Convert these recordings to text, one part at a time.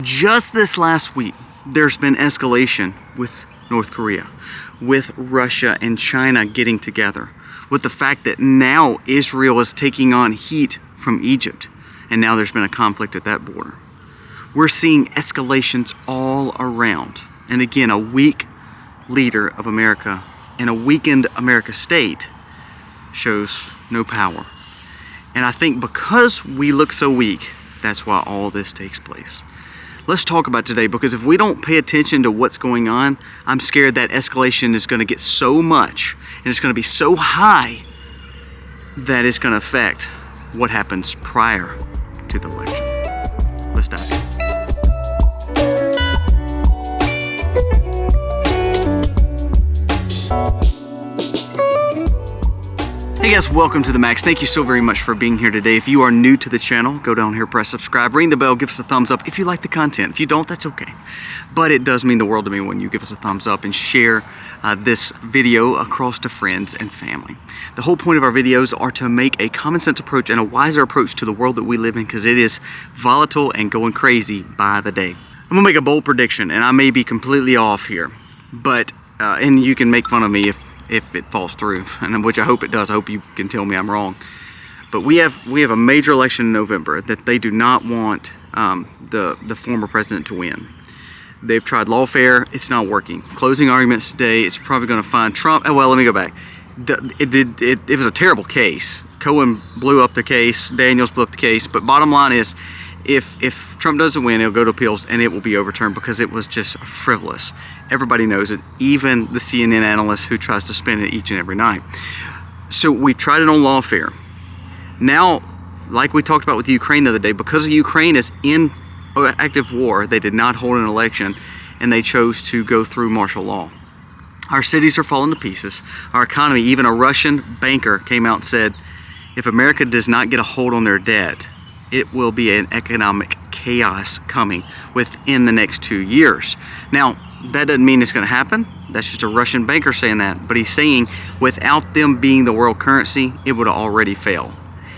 Just this last week, there's been escalation with North Korea, with Russia and China getting together, with the fact that now Israel is taking on heat from Egypt, and now there's been a conflict at that border. We're seeing escalations all around. And again, a weak leader of America and a weakened America state shows no power. And I think because we look so weak, that's why all this takes place. Let's talk about today, because if we don't pay attention to what's going on, I'm scared that escalation is going to get so much and it's going to be so high that it's going to affect what happens prior to the election. Let's dive in. Hey guys, welcome to the Max. Thank you so very much for being here today. If you are new to the channel, go down here, press subscribe, ring the bell, give us a thumbs up if you like the content. If you don't, that's okay. But it does mean the world to me when you give us a thumbs up and share this video across to friends and family. The whole point of our videos are to make a common sense approach and a wiser approach to the world that we live in, because it is volatile and going crazy by the day. I'm gonna make a bold prediction, and I may be completely off here, but and you can make fun of me if it falls through, and which I hope it does. I hope you can tell me I'm wrong. But we have a major election in November that they do not want the former president to win. They've tried lawfare, it's not working. Closing arguments today, it's probably going to find Trump. Oh, well, let me go back. It was a terrible case. Cohen blew up the case, Daniels blew up the case, but bottom line is, if Trump doesn't win, it'll go to appeals and it will be overturned because it was just frivolous. Everybody knows it, even the CNN analyst who tries to spin it each and every night. So we tried it on lawfare. Now, like we talked about with Ukraine the other day, because Ukraine is in active war, they did not hold an election and they chose to go through martial law. Our cities are falling to pieces. Our economy, even a Russian banker came out and said, if America does not get a hold on their debt, it will be an economic chaos coming within the next 2 years. Now, that doesn't mean it's going to happen. That's just a Russian banker saying that. But he's saying without them being the world currency, it would have already failed.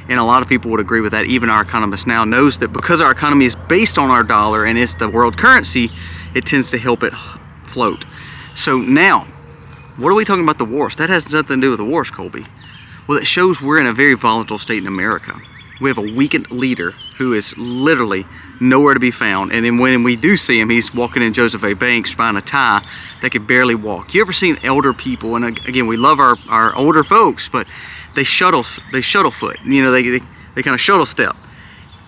And a lot of people would agree with that. Even our economist now knows that because our economy is based on our dollar and it's the world currency, it tends to help it float. So now, what are we talking about the wars? That has nothing to do with the wars, Colby. Well, it shows we're in a very volatile state in America. We have a weakened leader who is literally nowhere to be found. And then when we do see him, he's walking in Joseph A. Banks buying a tie that could barely walk. You ever seen elder people? And again, we love our older folks, but they shuttle foot. You know, they kind of shuttle step.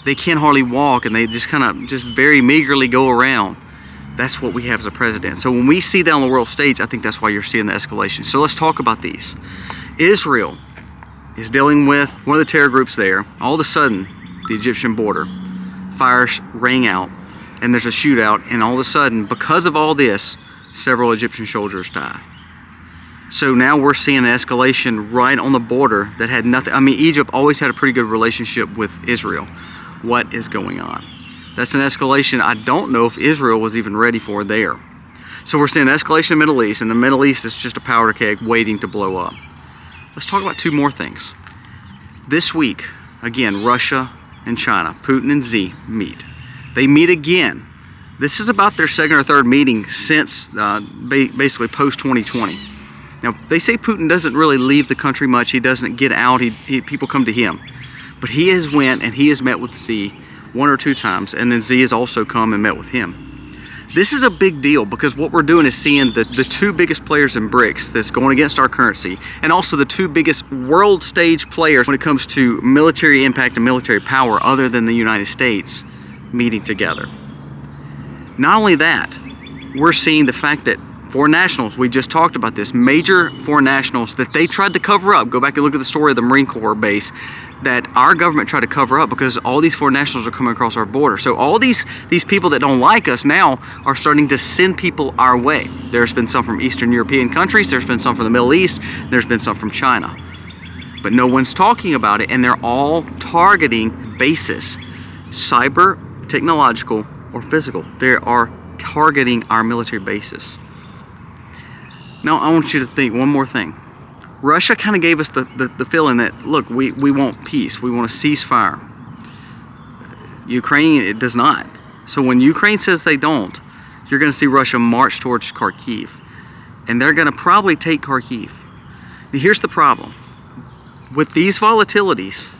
They can't hardly walk, and they just kind of just very meagerly go around. That's what we have as a president. So when we see that on the world stage, I think that's why you're seeing the escalation. So let's talk about these. Israel is dealing with one of the terror groups there. All of a sudden, the Egyptian border, fires rang out, and there's a shootout, and all of a sudden, because of all this, several Egyptian soldiers die. So now we're seeing an escalation right on the border that had nothing. I mean, Egypt always had a pretty good relationship with Israel. What is going on? That's an escalation I don't know if Israel was even ready for there. So we're seeing escalation in the Middle East, and the Middle East is just a powder keg waiting to blow up. Let's talk about two more things. This week, again, Russia and China, Putin and Xi meet. They meet again. This is about their second or third meeting since basically post-2020. Now, they say Putin doesn't really leave the country much. He doesn't get out. People come to him. But he has went and he has met with Xi one or two times, and then Xi has also come and met with him. This is a big deal because what we're doing is seeing the two biggest players in BRICS that's going against our currency, and also the two biggest world stage players when it comes to military impact and military power other than the United States meeting together. Not only that, we're seeing the fact that foreign nationals, we just talked about this, major foreign nationals that they tried to cover up. Go back and look at the story of the Marine Corps base that our government tried to cover up because all these foreign nationals are coming across our border. So all these people that don't like us now are starting to send people our way. There's been some from Eastern European countries, there's been some from the Middle East, there's been some from China. But no one's talking about it, and they're all targeting bases, cyber, technological, or physical. They are targeting our military bases. Now I want you to think one more thing. Russia kind of gave us the feeling that, look, we want peace, we want a ceasefire. Ukraine, it does not. So when Ukraine says they don't, you're going to see Russia march towards Kharkiv. And they're going to probably take Kharkiv. Now here's the problem. With these volatilities,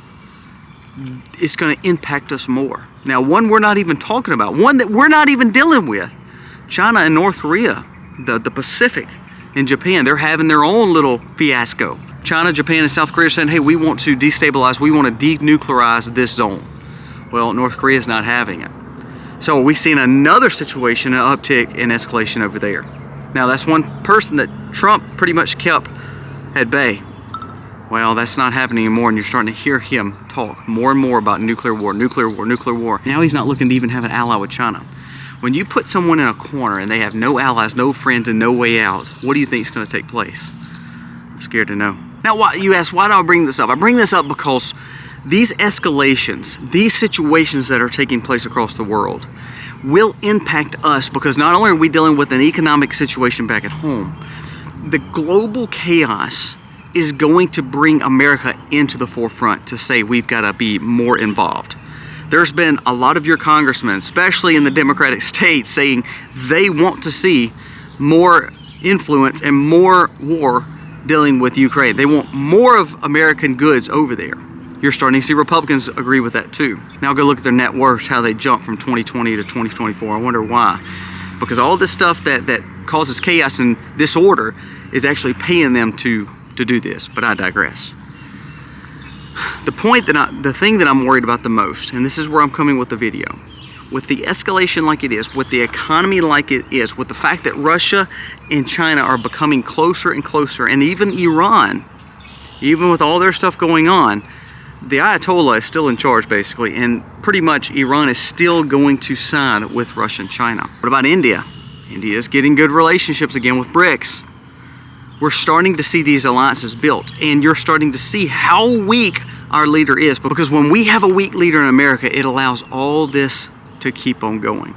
it's going to impact us more. Now, one we're not even talking about, one that we're not even dealing with, China and North Korea, the Pacific and Japan, they're having their own little fiasco. China, Japan, and South Korea are saying, hey, we want to destabilize, we want to denuclearize this zone. Well, North Korea is not having it. So we've seen another situation, an uptick in escalation over there. Now, that's one person that Trump pretty much kept at bay. Well, that's not happening anymore, and you're starting to hear him talk more and more about nuclear war, nuclear war, nuclear war. Now he's not looking to even have an ally with China. When you put someone in a corner and they have no allies, no friends, and no way out, what do you think is going to take place? I'm scared to know. Now, you ask, why do I bring this up? I bring this up because these escalations, these situations that are taking place across the world will impact us, because not only are we dealing with an economic situation back at home, the global chaos is going to bring America into the forefront to say we've got to be more involved. There's been a lot of your congressmen, especially in the Democratic states, saying they want to see more influence and more war dealing with Ukraine. They want more of American goods over there. You're starting to see Republicans agree with that too. Now go look at their net worths, how they jumped from 2020 to 2024. I wonder why. Because all this stuff that causes chaos and disorder is actually paying them to do this, but I digress. The thing that I'm worried about the most, and this is where I'm coming with the video, with the escalation like it is, with the economy like it is, with the fact that Russia and China are becoming closer and closer, and even Iran, even with all their stuff going on, the Ayatollah is still in charge basically, and pretty much Iran is still going to side with Russia and China. What about India? India is getting good relationships again with BRICS. We're starting to see these alliances built, and you're starting to see how weak our leader is, because when we have a weak leader in America, it allows all this to keep on going.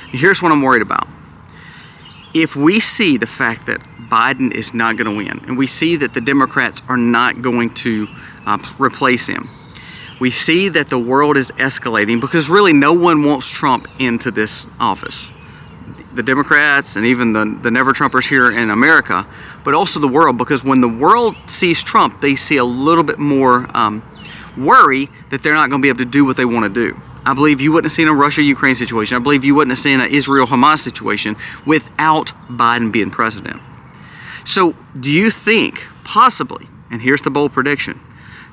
Here's what I'm worried about. If we see the fact that Biden is not going to win, and we see that the Democrats are not going to replace him, we see that the world is escalating, because really no one wants Trump into this office. The Democrats and even the never-Trumpers here in America, but also the world, because when the world sees Trump, they see a little bit more worry that they're not going to be able to do what they want to do. I believe you wouldn't have seen a Russia-Ukraine situation. I believe you wouldn't have seen an Israel-Hamas situation without Biden being president. So do you think, possibly, and here's the bold prediction,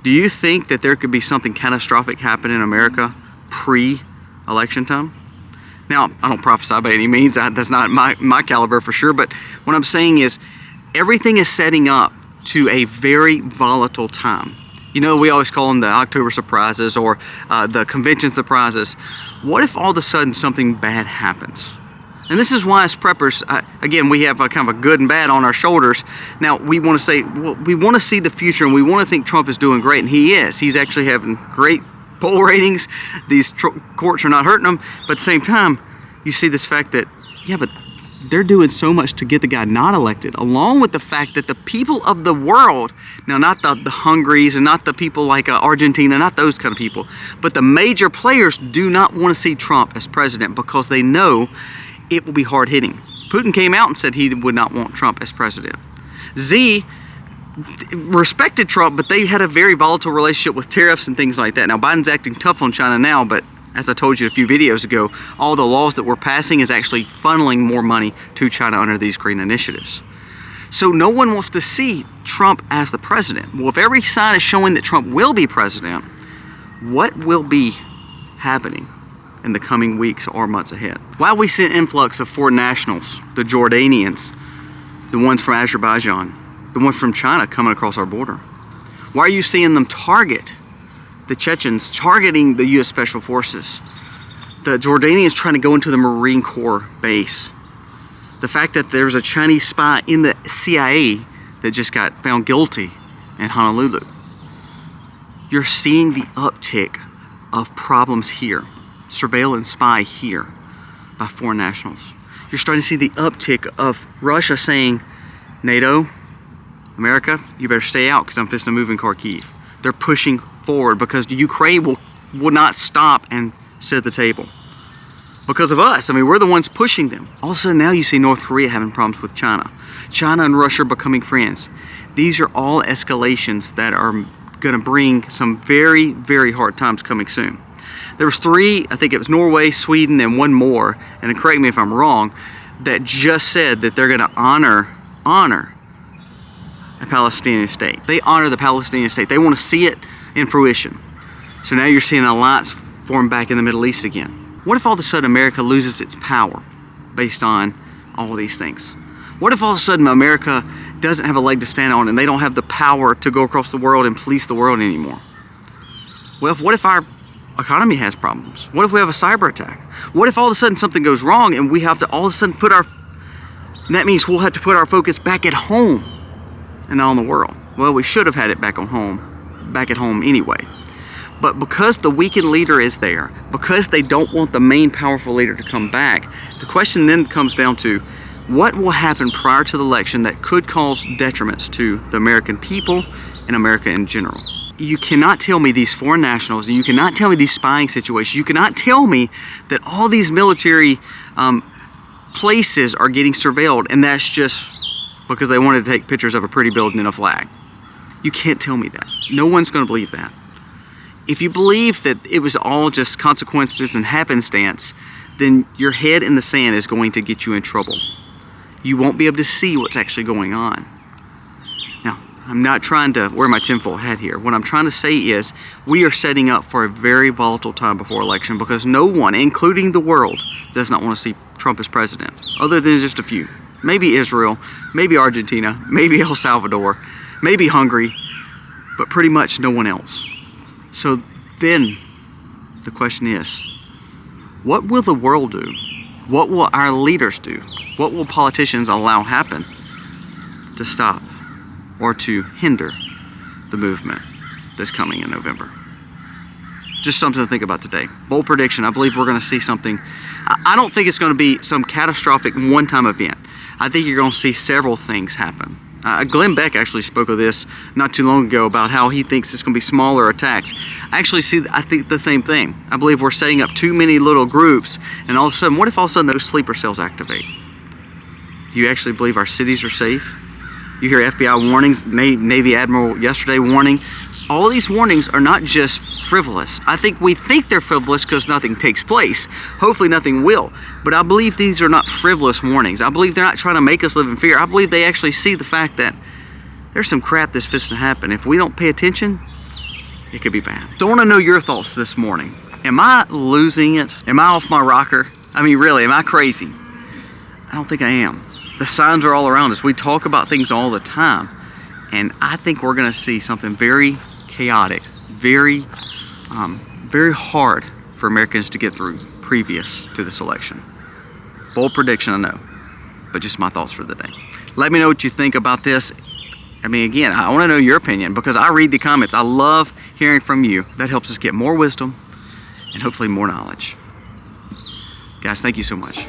do you think that there could be something catastrophic happen in America pre-election time? Now, I don't prophesy by any means. That's not my caliber for sure. But what I'm saying is everything is setting up to a very volatile time. You know, we always call them the October surprises or the convention surprises. What if all of a sudden something bad happens? And this is why as preppers, again, we have a kind of a good and bad on our shoulders. Now, we want to say, well, we want to see the future, and we want to think Trump is doing great, and he is. He's actually having great poll ratings. These courts are not hurting him. But at the same time, you see this fact that, yeah, but they're doing so much to get the guy not elected, along with the fact that the people of the world, now not the Hungaries and not the people like Argentina, not those kind of people, but the major players do not want to see Trump as president, because they know it will be hard hitting. Putin came out and said he would not want Trump as president. Xi respected Trump, but they had a very volatile relationship with tariffs and things like that. Now, Biden's acting tough on China now, but as I told you a few videos ago, all the laws that we're passing is actually funneling more money to China under these green initiatives. So no one wants to see Trump as the president. Well, if every sign is showing that Trump will be president, what will be happening in the coming weeks or months ahead? Why we see an influx of foreign nationals, the Jordanians, the ones from Azerbaijan, the ones from China coming across our border? Why are you seeing them target the Chechens, targeting the U.S. Special Forces? The Jordanians trying to go into the Marine Corps base. The fact that there's a Chinese spy in the CIA that just got found guilty in Honolulu. You're seeing the uptick of problems here. Surveillance spy here by foreign nationals. You're starting to see the uptick of Russia saying, NATO, America, you better stay out because I'm fixing to move in Kharkiv. They're pushing forward because Ukraine will not stop and sit at the table. because of us. I mean, we're the ones pushing them. All of a sudden now you see North Korea having problems with China. China and Russia are becoming friends. These are all escalations that are going to bring some very, very hard times coming soon. There was 3, I think it was Norway, Sweden, and one more, and correct me if I'm wrong, that just said that they're going to honor a Palestinian state. They honor the Palestinian state. They want to see it in fruition. So now you're seeing an alliance form back in the Middle East again. What if all of a sudden America loses its power based on all of these things? What if all of a sudden America doesn't have a leg to stand on and they don't have the power to go across the world and police the world anymore? Well, what if our economy has problems? What if we have a cyber attack? What if all of a sudden something goes wrong and we have to all of a sudden that means we'll have to put our focus back at home and not on the world. Well, we should have had it back at home anyway. But because the weakened leader is there, because they don't want the main powerful leader to come back, the question then comes down to what will happen prior to the election that could cause detriments to the American people and America in general. You cannot tell me these foreign nationals, and you cannot tell me these spying situations, you cannot tell me that all these military places are getting surveilled and that's just because they wanted to take pictures of a pretty building and a flag. You can't tell me that. No one's going to believe that. If you believe that it was all just consequences and happenstance, then your head in the sand is going to get you in trouble. You won't be able to see what's actually going on. Now, I'm not trying to wear my tinfoil hat here. What I'm trying to say is we are setting up for a very volatile time before election because no one, including the world, does not want to see Trump as president, other than just a few. Maybe Israel, maybe Argentina, maybe El Salvador, maybe Hungary, but pretty much no one else. So then the question is, what will the world do? What will our leaders do? What will politicians allow happen to stop or to hinder the movement that's coming in November? Just something to think about today. Bold prediction, I believe we're going to see something. I don't think it's going to be some catastrophic one-time event. I think you're going to see several things happen. Glenn Beck actually spoke of this not too long ago about how he thinks it's going to be smaller attacks. I think the same thing. I believe we're setting up too many little groups, and all of a sudden, what if all of a sudden those sleeper cells activate? Do you actually believe our cities are safe? You hear FBI warnings, Navy Admiral yesterday warning. All these warnings are not just frivolous. I think we think they're frivolous because nothing takes place. Hopefully nothing will. But I believe these are not frivolous warnings. I believe they're not trying to make us live in fear. I believe they actually see the fact that there's some crap that's fixing to happen. If we don't pay attention, it could be bad. So I want to know your thoughts this morning. Am I losing it? Am I off my rocker? I mean, really, am I crazy? I don't think I am. The signs are all around us. We talk about things all the time. And I think we're going to see something very chaotic, very hard for Americans to get through previous to this election. Bold prediction, I know, but just my thoughts for the day. Let me know what you think about this. I mean, again, I want to know your opinion because I read the comments. I love hearing from you. That helps us get more wisdom and hopefully more knowledge. Guys, thank you so much.